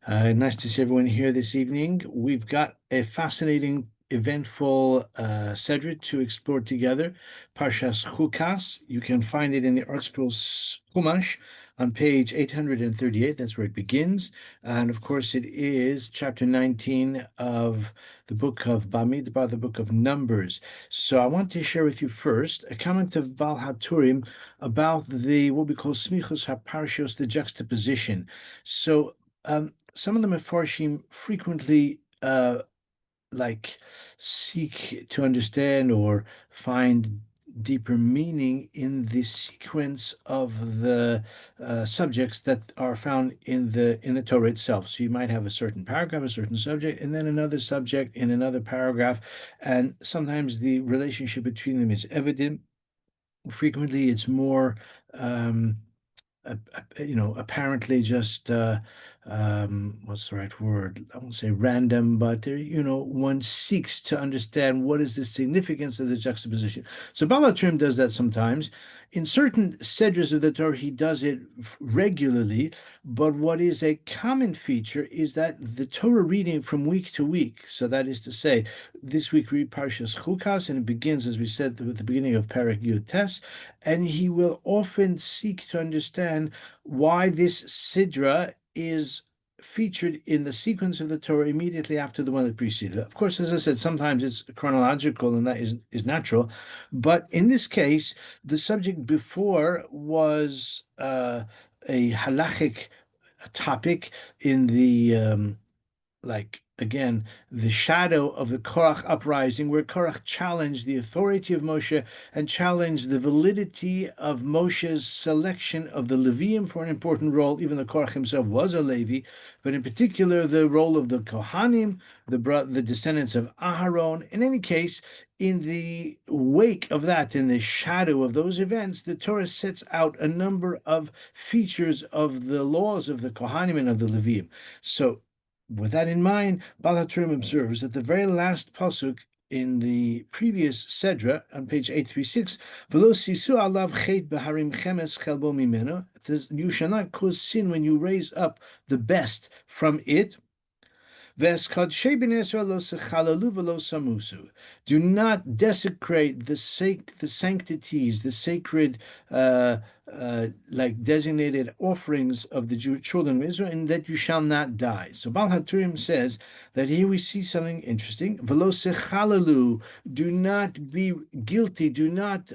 Nice to see everyone here this evening. We've got a fascinating, eventful Sedra to explore together. Parshas Chukas. You can find it in the Art Scrolls Chumash on page 838. That's where it begins. And of course, it is chapter 19 of the book of Bamidbar, the book of Numbers. So I want to share with you first a comment of Baal haTurim about the what we call smichos haparshos, the juxtaposition. Some of the Mefarshim frequently like seek to understand or find deeper meaning in the sequence of the subjects that are found in the Torah itself. So you might have a certain paragraph, a certain subject, and then another subject in another paragraph, and sometimes the relationship between them is evident. Frequently, it's more apparently just what's the right word? I won't say random, but one seeks to understand what is the significance of the juxtaposition. So Baal HaTurim does that sometimes. In certain sedras of the Torah, he does it regularly, but what is a common feature is that the Torah reading from week to week. So that is to say, this week we read Parshas Chukas, and it begins, as we said, with the beginning of Perek Yud Tes, and he will often seek to understand why this sidra is featured in the sequence of the Torah immediately after the one that preceded it. Of course, as I said, sometimes it's chronological, and that is natural. But in this case, the subject before was a halachic topic in the like again, the shadow of the Korach uprising, where Korach challenged the authority of Moshe and challenged the validity of Moshe's selection of the Leviim for an important role, even though Korach himself was a Levi, but in particular the role of the Kohanim, the descendants of Aharon. In any case, in the wake of that, in the shadow of those events, the Torah sets out a number of features of the laws of the Kohanim and of the Leviim. So with that in mind, Baal HaTurim observes that the very last pasuk in the previous Sedra on page 836, "V'lo sisu alav chet b'harim chemes chelbo mimeno," you shall not cause sin when you raise up the best from it. Do not desecrate the sanctities, the sacred, like designated offerings of the children of Israel, and that you shall not die. So Baal HaTurim says that here we see something interesting. Do not be guilty, do not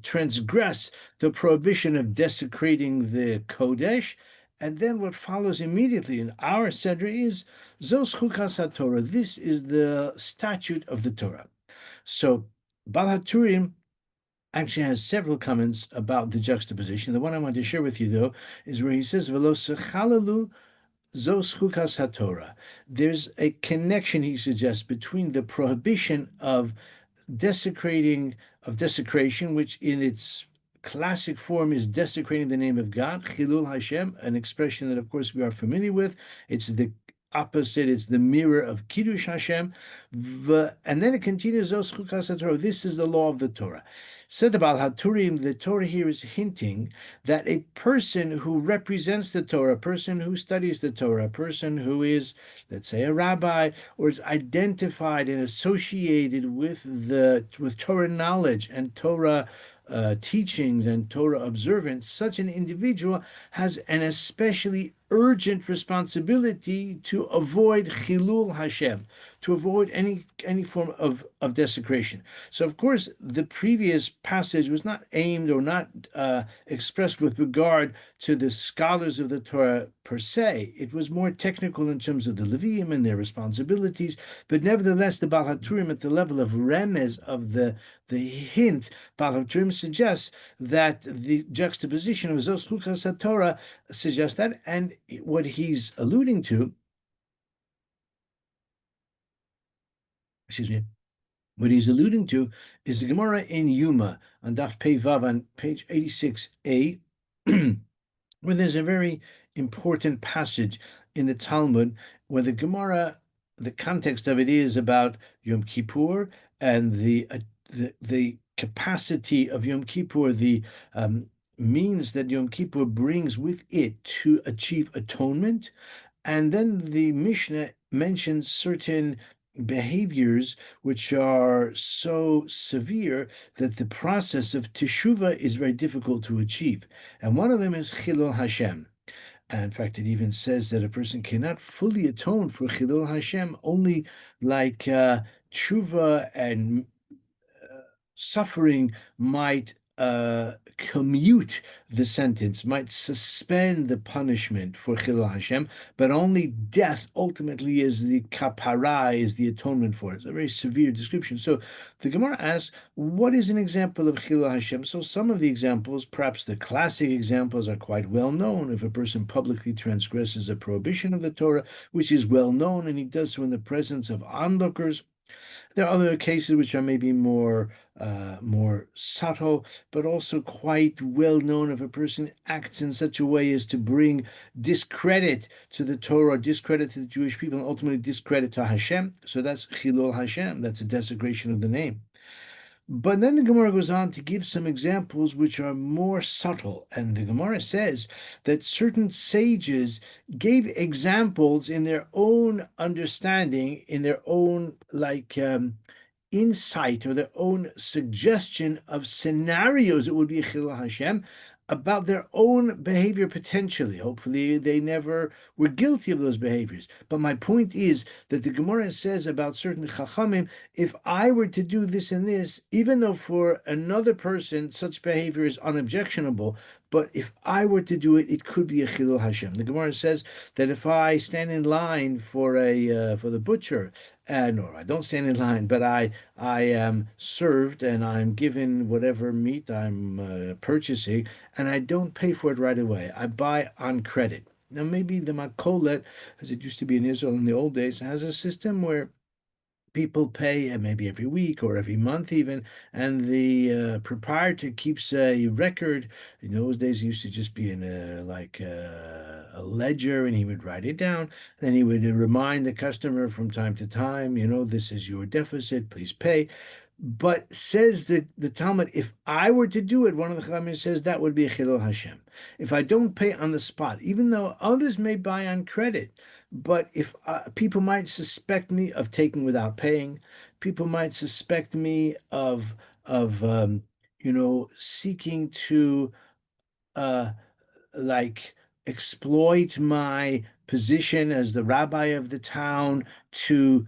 transgress the prohibition of desecrating the Kodesh. And then what follows immediately in our Sedra is Zos Chukas HaTorah. This is the statute of the Torah. So Baal HaTurim actually has several comments about the juxtaposition. The one I want to share with you, though, is where he says, V'lo sechalalu Zos Chukas HaTorah. There's a connection, he suggests, between the prohibition of desecration, which in its classic form is desecrating the name of God, Chilul Hashem, an expression that, of course, we are familiar with. It's the opposite, it's the mirror of Kiddush Hashem. And then it continues, this is the law of the Torah. Said about HaTurim, the Torah here is hinting that a person who represents the Torah, a person who studies the Torah, a person who is, let's say, a rabbi, or is identified and associated with Torah knowledge and Torah teachings and Torah observance, such an individual has an especially urgent responsibility to avoid Chilul Hashem, to avoid any form of desecration. So, of course, the previous passage was not aimed or not expressed with regard to the scholars of the Torah per se. It was more technical in terms of the Leviim and their responsibilities, but nevertheless, the Baal HaTurim at the level of remez, of the hint, Baal HaTurim suggests that the juxtaposition of Zos Chukas HaTorah suggests that, and what he's alluding to, what he's alluding to is the Gemara in Yuma on Daf Pei Vav on page 86a, where there's a very important passage in the Talmud where the Gemara, the context of it is about Yom Kippur and the capacity of Yom Kippur, the means that Yom Kippur brings with it to achieve atonement. And then the Mishnah mentions certain behaviors which are so severe that the process of teshuva is very difficult to achieve. And one of them is chilul Hashem. And in fact, it even says that a person cannot fully atone for chilul Hashem, only like tshuva and suffering might commute the sentence, might suspend the punishment for Chilul Hashem, but only death ultimately is the kapara, is the atonement for it. It's a very severe description. So the Gemara asks, what is an example of Chilul Hashem? So some of the examples, perhaps the classic examples, are quite well known. If a person publicly transgresses a prohibition of the Torah, which is well known, and he does so in the presence of onlookers, there are other cases which are maybe more subtle, but also quite well known. If a person acts in such a way as to bring discredit to the Torah, discredit to the Jewish people, and ultimately discredit to Hashem, so that's Chilul Hashem. That's a desecration of the name. But then the Gemara goes on to give some examples which are more subtle. And the Gemara says that certain sages gave examples in their own understanding, in their own insight or their own suggestion of scenarios that would be Chilul Hashem about their own behavior potentially. Hopefully, they never were guilty of those behaviors. But my point is that the Gemara says about certain Chachamim, if I were to do this and this, even though for another person such behavior is unobjectionable, but if I were to do it, it could be a Chilul Hashem. The Gemara says that if I stand in line for the butcher, or I don't stand in line, but I am served and I'm given whatever meat I'm purchasing, and I don't pay for it right away. I buy on credit. Now, maybe the Makolet, as it used to be in Israel in the old days, has a system where people pay maybe every week or every month even, and the proprietor keeps a record. In those days, it used to just be in a ledger, and he would write it down. Then he would remind the customer from time to time, this is your deficit, please pay. But says the Talmud, if I were to do it, one of the Chachamim says that would be a Chilul Hashem. If I don't pay on the spot, even though others may buy on credit, but if people might suspect me of taking without paying, people might suspect me of seeking to uh, like exploit my position as the rabbi of the town to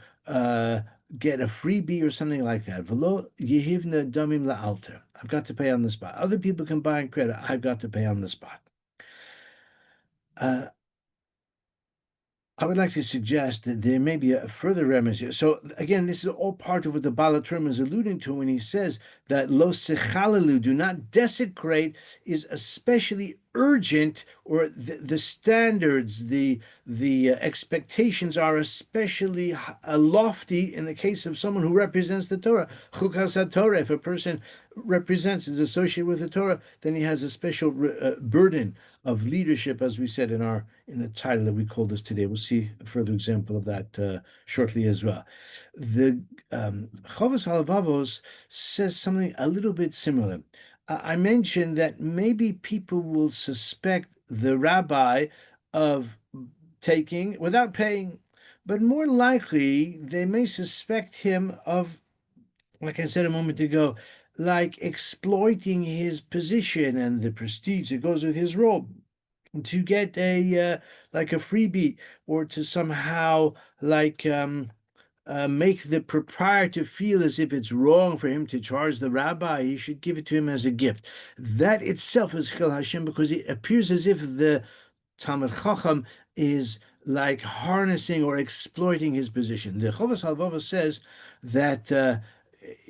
get a freebie or something like that. V'lo yehivna damim la'alter. I've got to pay on the spot. Other people can buy on credit. I've got to pay on the spot. I would like to suggest that there may be a further remedy here. So again, this is all part of what the Baal HaTurim is alluding to when he says that lo sechalalu, do not desecrate, is especially urgent, or the standards, the expectations are especially lofty in the case of someone who represents the Torah. Chukat Torah, if a person represents, is associated with the Torah, then he has a special burden of leadership, as we said in the title that we called this today. We'll see a further example of that shortly as well. The Chovos HaLevavos says something a little bit similar. I mentioned that maybe people will suspect the rabbi of taking without paying, but more likely they may suspect him of, like I said a moment ago, like exploiting his position and the prestige that goes with his role to get a like a freebie, or to somehow make the proprietor feel as if it's wrong for him to charge the rabbi. He should give it to him as a gift. That itself is Chil Hashem, because it appears as if the Talmud Chacham is like harnessing or exploiting his position. The Chovos HaLevavos says that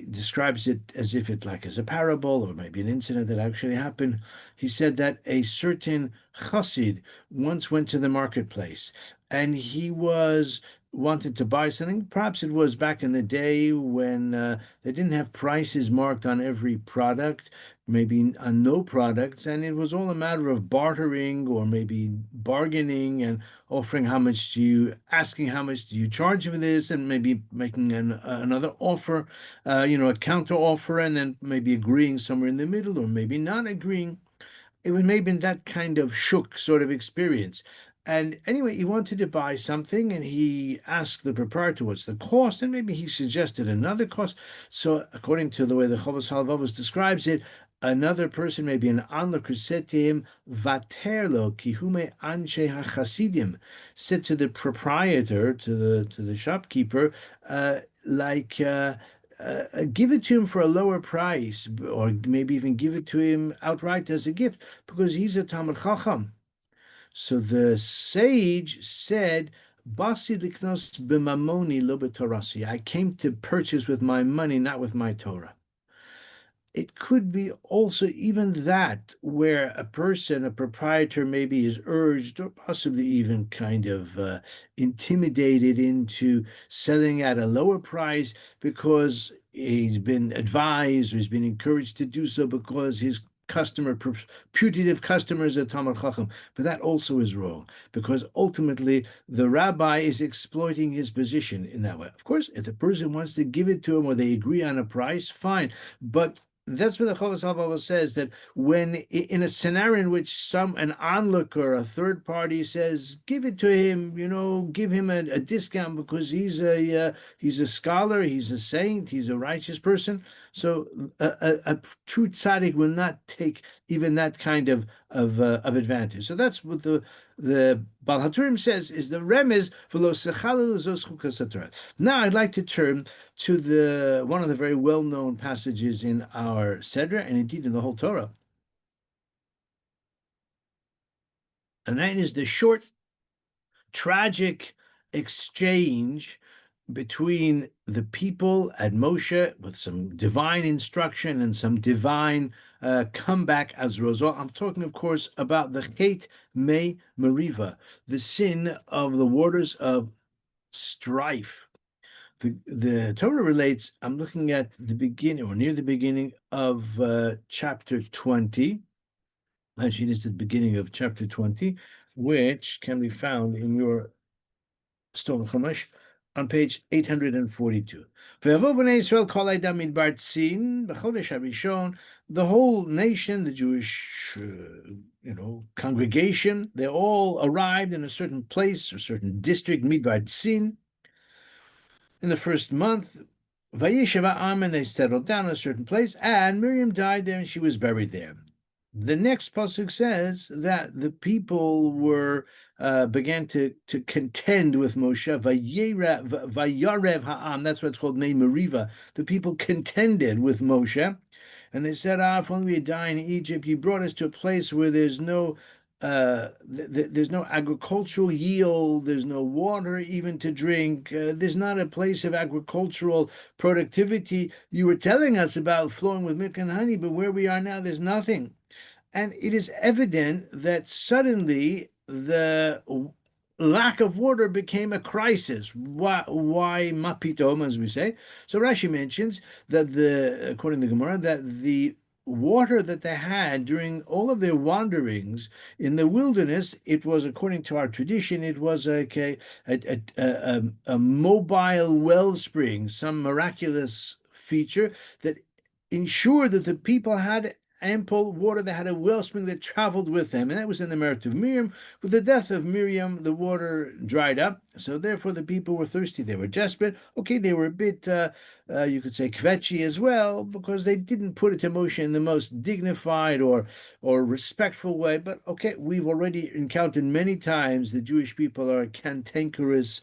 describes it as if it like as a parable or maybe an incident that actually happened. He said that a certain chassid once went to the marketplace, and he wanted to buy something. Perhaps it was back in the day when they didn't have prices marked on every product, maybe on no products, and it was all a matter of bartering or maybe bargaining and offering asking how much do you charge for this, and maybe making another offer, a counter offer, and then maybe agreeing somewhere in the middle or maybe not agreeing. It was maybe in that kind of shuk sort of experience. And anyway, he wanted to buy something and he asked the proprietor what's the cost, and maybe he suggested another cost. So, according to the way the Chovos Halvavos describes it, another person, maybe an onlooker, said to him, Vaterlo kihume anshe hachasidim, said to the proprietor, to the shopkeeper, like, give it to him for a lower price, or maybe even give it to him outright as a gift, because he's a Talmud Chacham. So the sage said, Basi liknos b'mamoni lo b'torasi. I came to purchase with my money, not with my Torah. It could be also even that, where a person, a proprietor, maybe is urged or possibly even kind of intimidated into selling at a lower price because he's been advised or he's been encouraged to do so because his putative customers are Talmud Chacham. But that also is wrong, because ultimately the rabbi is exploiting his position in that way. Of course, if the person wants to give it to him or they agree on a price, fine. But that's what the Chovos Halvavos says, that when in a scenario in which an onlooker, a third party, says, give it to him, give him a discount because he's a scholar, he's a saint, he's a righteous person. So a true tzaddik will not take even that kind of advantage. So that's what the Baal HaTurim says is the remez v'lo sechalel zos chukas haTorah. Now I'd like to turn to the one of the very well-known passages in our Sedra, and indeed in the whole Torah. And that is the short, tragic exchange between the people at Moshe with some divine instruction and some divine comeback as Rozal. I'm talking, of course, about the Chet Me Meriva, the sin of the waters of strife. The Torah relates, I'm looking at the beginning or near the beginning of chapter 20. Actually, it is the beginning of chapter 20, which can be found in your Stone Chumash on page 842. The whole nation, the Jewish congregation, they all arrived in a certain place, a certain district, Midbar Tzin, in the first month. Vayishav ha'am, and they settled down in a certain place, and Miriam died there and she was buried there. The next pasuk says that the people began to contend with Moshe. Vayarev ha'am. That's what's called Mei Meriva. The people contended with Moshe, and they said, if only we die in Egypt. You brought us to a place where there's no agricultural yield, there's no water even to drink, there's not a place of agricultural productivity. You were telling us about flowing with milk and honey, but where we are now, there's nothing. And it is evident that suddenly the lack of water became a crisis. Why mapitom, as we say? So Rashi mentions that according to the Gemara, that the water that they had during all of their wanderings in the wilderness, it was, according to our tradition, it was like a mobile wellspring, some miraculous feature that ensured that the people had ample water. They had a wellspring that traveled with them, and that was in the merit of Miriam. With the death of Miriam, the water dried up, so therefore the people were thirsty. They were desperate. Okay, they were a bit, you could say, kvetchy as well, because they didn't put it to Moshe in the most dignified or respectful way. But okay, we've already encountered many times the Jewish people are a cantankerous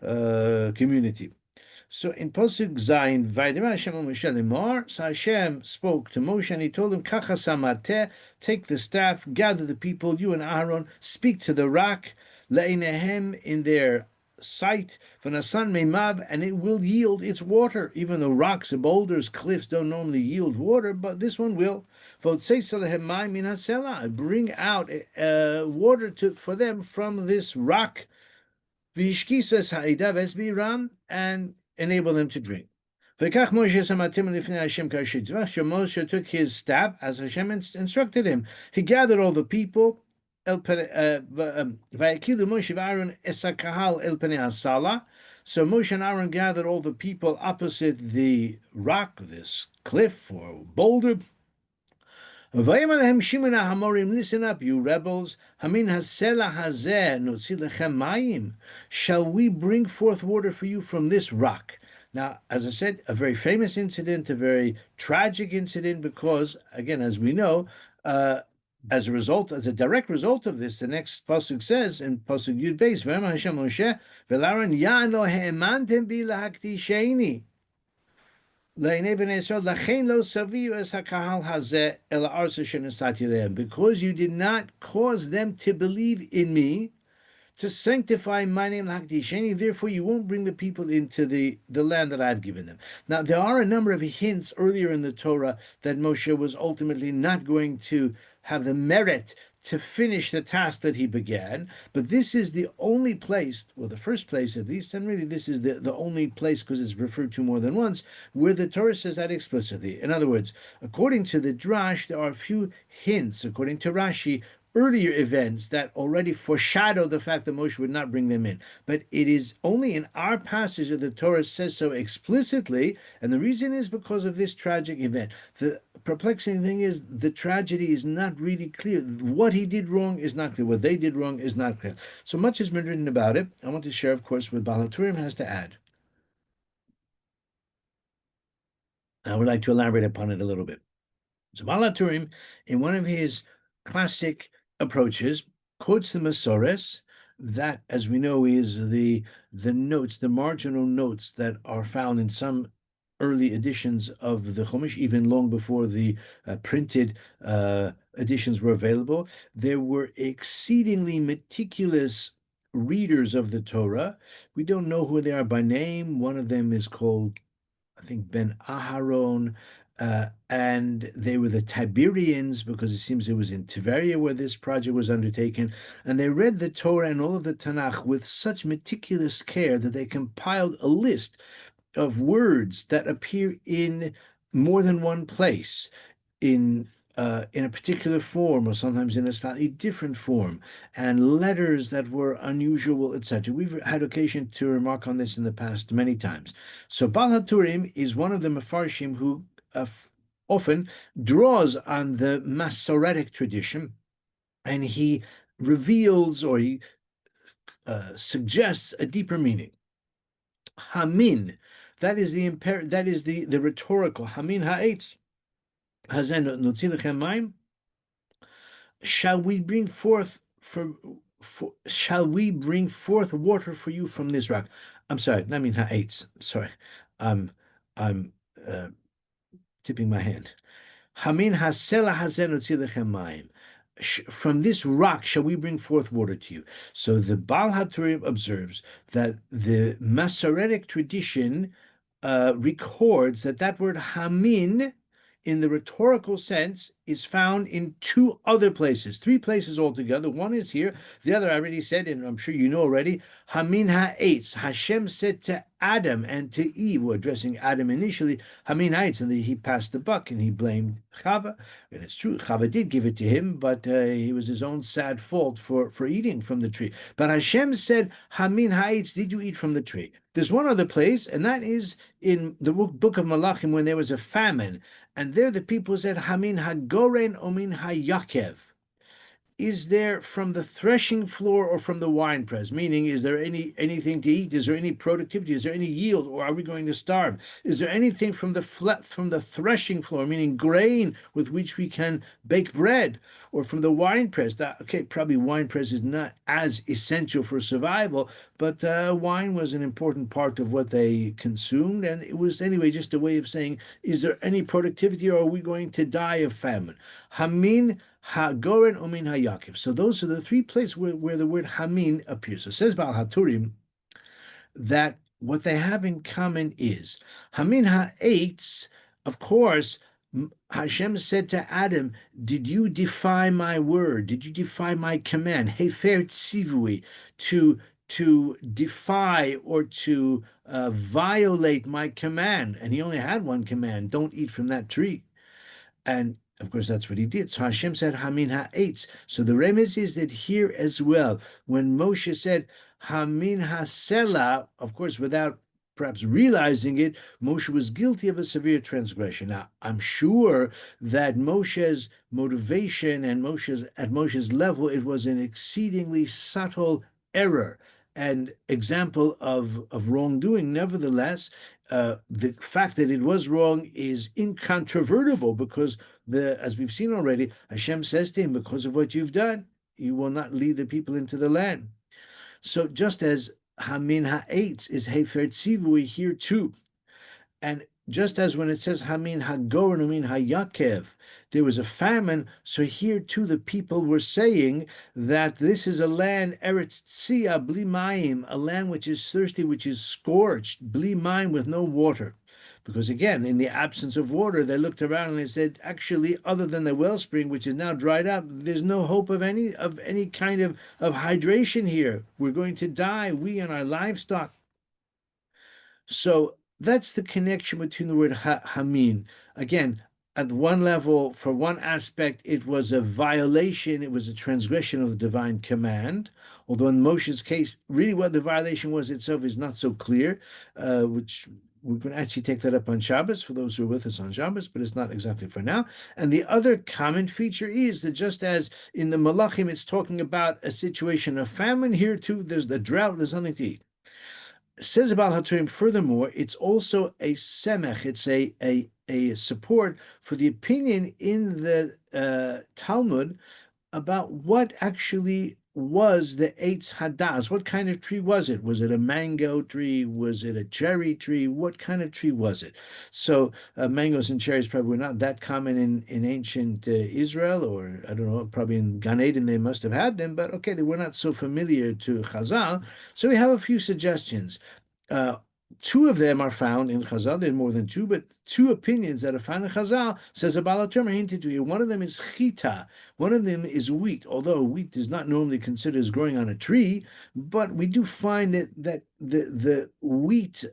community. So in Pasuk Zayin, Vayidema Hashem Moshe lemar, so Hashem spoke to Moshe and he told him, Kacha samateh, take the staff, gather the people, you and Aaron, speak to the rock, le'inehem, in their sight, v'nasan meimav, and it will yield its water. Even though rocks and boulders, cliffs don't normally yield water, but this one will. V'otzei salehem mayim min hasela, bring out water for them from this rock. V'ishkisas ha'ida v'esbiram, and enable them to drink. Moshe took his staff as Hashem instructed him. He gathered all the people. So Moshe and Aaron gathered all the people opposite the rock, this cliff or boulder. Vayim alehem Shimon HaHamorim, listen up, you rebels. Hamin hasela hazeh notzi lechem mayim. Shall we bring forth water for you from this rock? Now, as I said, a very famous incident, a very tragic incident, because, again, as we know, as a result, as a direct result of this, the next pasuk says in pasuk Yud Beis, "V'amar Hashem Moshe v'Aaron Yan lo ha'emantem bi lahaktisheni." Because you did not cause them to believe in me, to sanctify my name, therefore you won't bring the people into the land that I've given them. Now, there are a number of hints earlier in the Torah that Moshe was ultimately not going to have the merit to finish the task that he began, but this is the only place, well, the first place at least, and really this is the only place because it's referred to more than once, where the Torah says that explicitly. In other words, according to the Drash, there are a few hints, according to Rashi, earlier events that already foreshadow the fact that Moshe would not bring them in. But it is only in our passage that the Torah says so explicitly, and the reason is because of this tragic event. The perplexing thing is the tragedy is not really clear. What he did wrong is not clear. What they did wrong is not clear. So much has been written about it. I want to share, of course, what haTurim has to add. I would like to elaborate upon it a little bit. So haTurim, in one of his classic approaches, quotes the Masores, that, as we know, is the notes, the marginal notes that are found in some early editions of the Chumash, even long before the printed editions were available. There were exceedingly meticulous readers of the Torah. We don't know who they are by name. One of them is called, I think, Ben Aharon, and they were the Tiberians, because it seems it was in Tiberia where this project was undertaken. And they read the Torah and all of the Tanakh with such meticulous care that they compiled a list of words that appear in more than one place, in a particular form, or sometimes in a slightly different form, and letters that were unusual, etc. We've had occasion to remark on this in the past many times. So haTurim is one of the Mefarshim who often draws on the Masoretic tradition, and he reveals or he suggests a deeper meaning. Hamin, that is the rhetorical Hamin ha'etz. Shall we bring forth shall we bring forth water for you from this rock? I'm sorry, I mean ha'etz. Sorry, I'm tipping my hand. Hamin hasela hazen mayim. From this rock shall we bring forth water to you. So the haTurim observes that the Masoretic tradition records that word hamin, in the rhetorical sense, is found in two other places, three places altogether. One is here. The other I already said, and I'm sure you know already, Hamin ha'etz. Hashem said to Adam and to Eve, we're addressing Adam initially, Hamin ha'etz, and he passed the buck and he blamed Chava. And it's true, Chava did give it to him, but it was his own sad fault for eating from the tree. But Hashem said, Hamin ha'etz, did you eat from the tree? There's one other place, and that is in the book of Malachim when there was a famine. And there the people said, Hamin hagoren omin hayakev. Is there from the threshing floor or from the wine press? Meaning, is there anything to eat? Is there any productivity? Is there any yield, or are we going to starve? Is there anything from the threshing floor, meaning grain with which we can bake bread, or from the wine press? Okay, probably wine press is not as essential for survival, but wine was an important part of what they consumed, and it was anyway just a way of saying, is there any productivity, or are we going to die of famine? Hamin hagoren omin hayakiv. So those are the three places where the word hamin appears. So it says haTurim that what they have in common is hamin ha'etz. Of course, Hashem said to Adam, did you defy my word? Did you defy my command? Hefer tzivui, to defy or to violate my command. And he only had one command: don't eat from that tree. And of course, that's what he did. So Hashem said, Hamin ha'etz. So the remez is that here as well, when Moshe said, Hamin ha'sela, of course, without perhaps realizing it, Moshe was guilty of a severe transgression. Now, I'm sure that Moshe's motivation and Moshe's level, it was an exceedingly subtle error and example of wrongdoing. Nevertheless, the fact that it was wrong is incontrovertible because as we've seen already, Hashem says to him, because of what you've done, you will not lead the people into the land. So just as Hamin Ha'etz is Hefer Tzivui here too, and just as when it says Hamin Hagor and Hamin Hayakev, there was a famine, so here too the people were saying that this is a land, Eretz Tzia Bli Mayim, a land which is thirsty, which is scorched, Bli Mayim, with no water. Because again, in the absence of water, they looked around and they said, actually, other than the wellspring, which is now dried up, there's no hope of any kind of hydration here. We're going to die, we and our livestock. So that's the connection between the word hamin. Again, at one level, for one aspect, it was a violation, it was a transgression of the divine command. Although in Moshe's case, really what the violation was itself is not so clear, which we're going to actually take that up on Shabbos for those who are with us on Shabbos, but it's not exactly for now. And the other common feature is that just as in the Malachim, it's talking about a situation of famine, here too, there's the drought, there's nothing to eat. Says about haTurim, furthermore, it's also a semech, it's a support for the opinion in the Talmud about what actually was the Eitz Hadas. What kind of tree was it? Was it a mango tree? Was it a cherry tree? What kind of tree was it? So mangoes and cherries probably were not that common in ancient Israel, or I don't know, probably in Gan Eden they must have had them, but okay, they were not so familiar to Chazal. So we have a few suggestions. Uh, Two of them are found in Chazal. There are more than two, but two opinions that are found in Chazal says about haTurim. One of them is chita, one of them is wheat. Although wheat is not normally considered as growing on a tree, but we do find that the wheat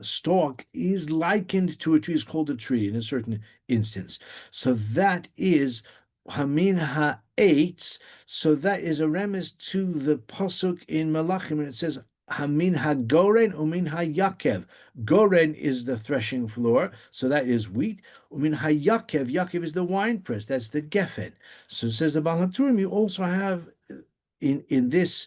stalk is likened to a tree, is called a tree in a certain instance. So that is Hamin Ha'etz. So that is a remiss to the pasuk in Malachim, and it says Hamin HaGoren Umin HaYakev. Goren is the threshing floor, so that is wheat. Umin HaYakev, Yakev is the winepress, that's the Geffen. So it says the Baal HaTurim, you also have in this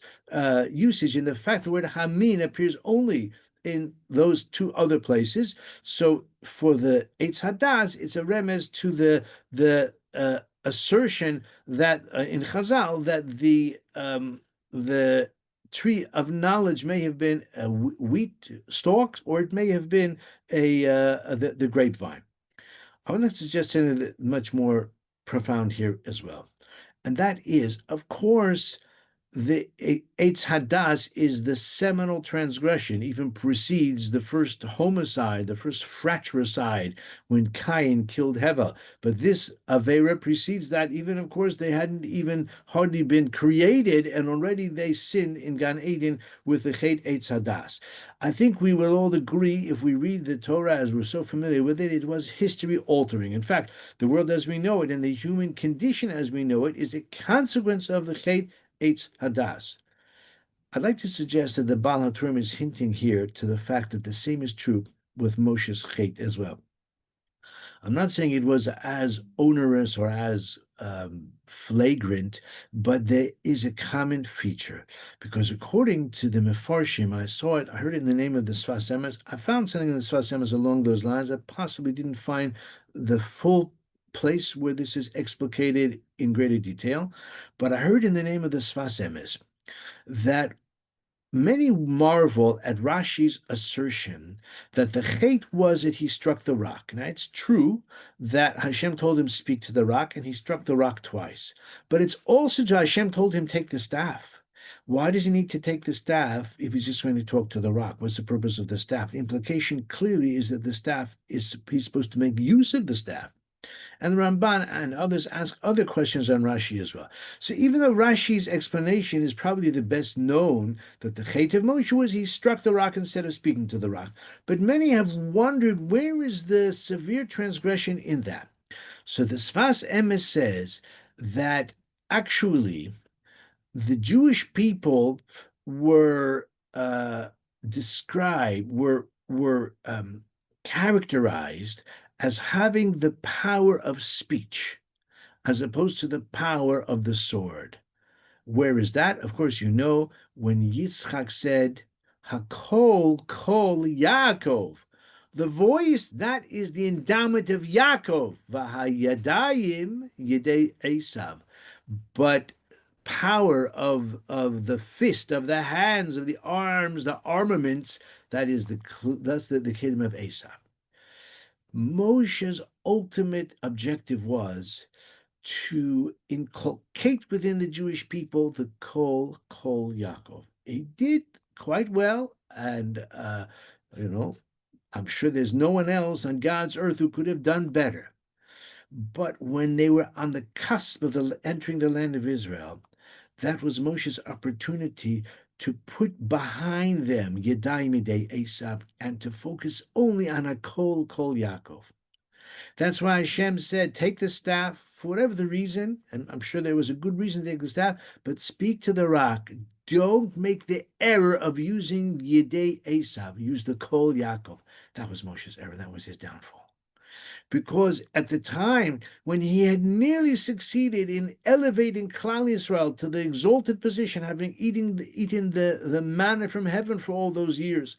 usage, in the fact the word Hamin appears only in those two other places. So for the Eitz Hadas, it's a remez to the assertion that in Chazal that the tree of knowledge may have been a wheat stalks, or it may have been the grapevine. I want to suggest something much more profound here as well, and that is, of course, the Eitz Hadas is the seminal transgression, even precedes the first homicide, the first fratricide, when Cain killed Hevel. But this Avera precedes that, even, of course, they hadn't even hardly been created, and already they sinned in Gan Eden with the Chet Eitz Hadas. I think we will all agree, if we read the Torah as we're so familiar with it, it was history altering. In fact, the world as we know it and the human condition as we know it is a consequence of the Chet Eitz Hadas. I'd like to suggest that the Baal HaTurim is hinting here to the fact that the same is true with Moshe's Chet as well. I'm not saying it was as onerous or as flagrant, but there is a common feature, because according to the Mefarshim, I heard it in the name of the Sfas Emes. I found something in the Sfas Emes along those lines. I possibly didn't find the full place where this is explicated in greater detail, but I heard in the name of the Sfas Emes that many marvel at Rashi's assertion that the chet was that he struck the rock. Now, it's true that Hashem told him speak to the rock, and he struck the rock twice. But it's also true Hashem told him take the staff. Why does he need to take the staff if he's just going to talk to the rock? What's the purpose of the staff? The implication clearly is that the staff he's supposed to make use of the staff. And the Ramban and others ask other questions on Rashi as well. So even though Rashi's explanation is probably the best known, that the Chet of Moshe was he struck the rock instead of speaking to the rock, but many have wondered, where is the severe transgression in that? So the Sfas Emes says that actually the Jewish people were uh, described were characterized as having the power of speech as opposed to the power of the sword. Where is that? Of course, you know when Yitzchak said, Hakol kol Yaakov. The voice, that is the endowment of Yaakov. V'hayadayim yedei Esav. But power of the fist, of the hands, of the arms, the armaments, that's the kingdom of Esav. Moshe's ultimate objective was to inculcate within the Jewish people the Kol Yaakov. He did quite well, and you know, I'm sure there's no one else on God's earth who could have done better. But when they were on the cusp of entering the land of Israel, that was Moshe's opportunity to put behind them Yedai Midei Esav and to focus only on a Kol Yaakov. That's why Hashem said, take the staff for whatever the reason, and I'm sure there was a good reason to take the staff, but speak to the rock. Don't make the error of using Yedei Esav, use the Kol Yaakov. That was Moshe's error, that was his downfall. Because at the time when he had nearly succeeded in elevating Klal Yisrael to the exalted position, having eaten the manna from heaven for all those years,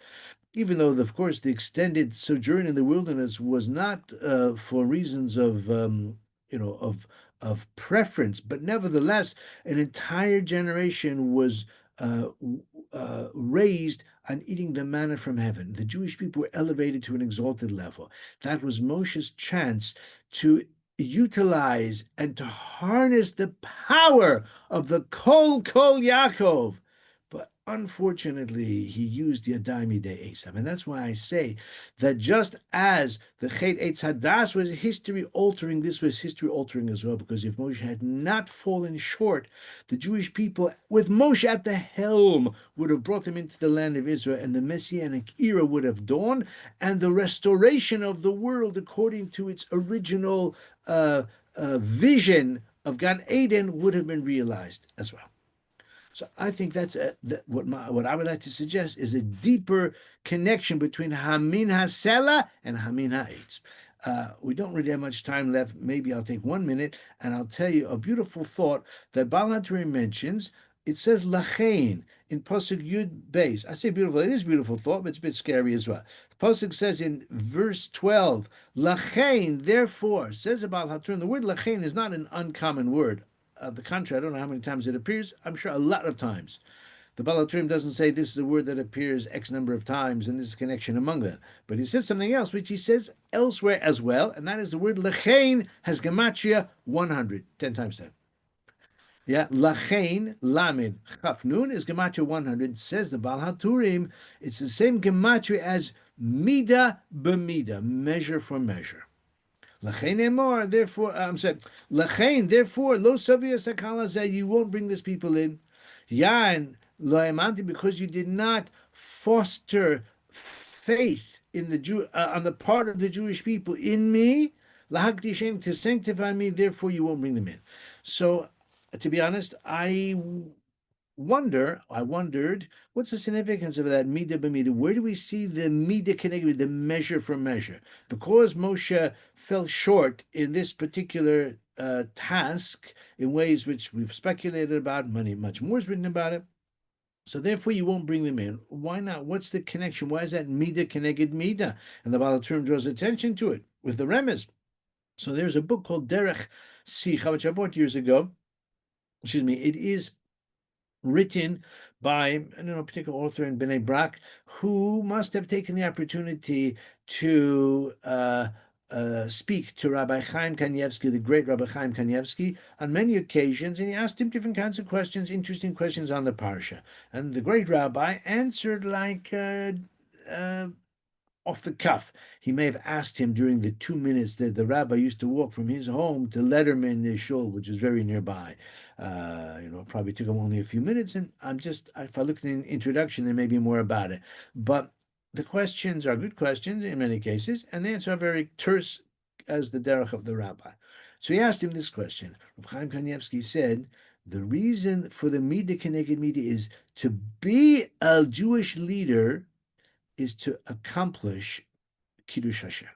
even though, of course, the extended sojourn in the wilderness was not for reasons of preference, but nevertheless, an entire generation was raised on eating the manna from heaven. The Jewish people were elevated to an exalted level. That was Moshe's chance to utilize and to harness the power of the Kol Yaakov. But unfortunately, he used Yadai Midei Esav. And that's why I say that just as the Chet Eitz Hadas was history altering, this was history altering as well, because if Moshe had not fallen short, the Jewish people, with Moshe at the helm, would have brought them into the land of Israel, and the Messianic era would have dawned, and the restoration of the world according to its original vision of Gan Eden would have been realized as well. So I think that's what I would like to suggest is a deeper connection between Hamin HaSela and Hamin HaEitz. We don't really have much time left. Maybe I'll take 1 minute and I'll tell you a beautiful thought that Baal HaTurim mentions. It says Lachain in Pasuk Yud Beis. I say beautiful. It is a beautiful thought, but it's a bit scary as well. The Pasuk says in verse 12, Lachain, therefore, says about HaTurim. The word Lachain is not an uncommon word. The contrary, I don't know how many times it appears. I'm sure a lot of times. The Baal HaTurim doesn't say this is a word that appears X number of times and this is a connection among them. But he says something else, which he says elsewhere as well, and that is the word Lachain has gematria 100, 10 times 10. Yeah, Lachain, Lamed, Chaf Nun is gematria 100. Says the Baal HaTurim, it's the same gematria as Mida b'Mida, measure for measure. Lachain emor, therefore, I'm sorry, Lachain, therefore, lo savias hakala zeh, you won't bring this people in. Yan lo emanti, because you did not foster faith in the Jew on the part of the Jewish people in me, lahakdishem, to sanctify me, therefore you won't bring them in. So, to be honest, I wondered, what's the significance of that midah b'midah? Where do we see the midah connected with the measure for measure? Because Moshe fell short in this particular task in ways which we've speculated about, much more is written about it. So therefore you won't bring them in. Why not? What's the connection? Why is that midah connected midah? And the Baal HaTurim draws attention to it with the remez. So there's a book called Derech Sicha, which I bought years ago. It is written by a particular author in Bnei Brak, who must have taken the opportunity to speak to Rabbi Chaim Kanievsky, the great Rabbi Chaim Kanievsky, on many occasions, and he asked him different kinds of questions, interesting questions on the Parasha. And the great rabbi answered like off the cuff. He may have asked him during the 2 minutes that the rabbi used to walk from his home to Letterman Shul, which is very nearby. Probably took him only a few minutes. And if I look at the introduction, there may be more about it. But the questions are good questions in many cases, and the answers are very terse as the derech of the rabbi. So he asked him this question. Rav Chaim Kanievsky said The reason for the Mida Keneged Mida is to be a Jewish leader is to accomplish Kiddush Hashem.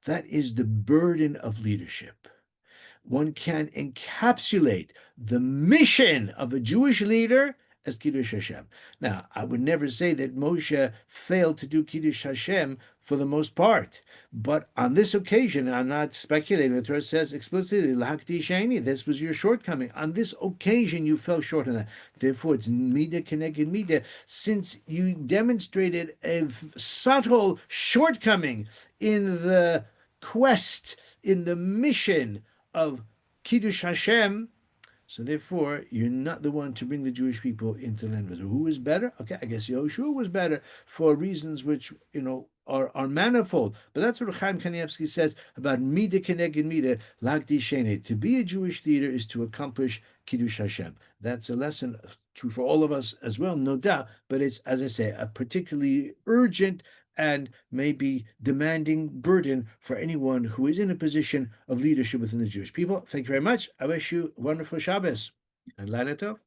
That is the burden of leadership. One can encapsulate the mission of a Jewish leader as Kiddush Hashem. Now, I would never say that Moshe failed to do Kiddush Hashem for the most part, but on this occasion, I'm not speculating, the Torah says explicitly, L'hakti sheni, this was your shortcoming. On this occasion, you fell short on that. Therefore, it's Mida Keneged Mida, since you demonstrated a subtle shortcoming in the quest, in the mission of Kiddush Hashem, so therefore you're not the one to bring the Jewish people into the land of Israel. Who is better? Okay, I guess Yehoshua was better for reasons which are manifold. But that's what Chaim Kanievsky says about Mida Keneged Mida, Lagdi Shene. To be a Jewish leader is to accomplish Kiddush Hashem. That's a lesson true for all of us as well, no doubt. But it's, as I say, a particularly urgent and maybe demanding burden for anyone who is in a position of leadership within the Jewish people. Thank you very much. I wish you wonderful Shabbos and Laila Tov.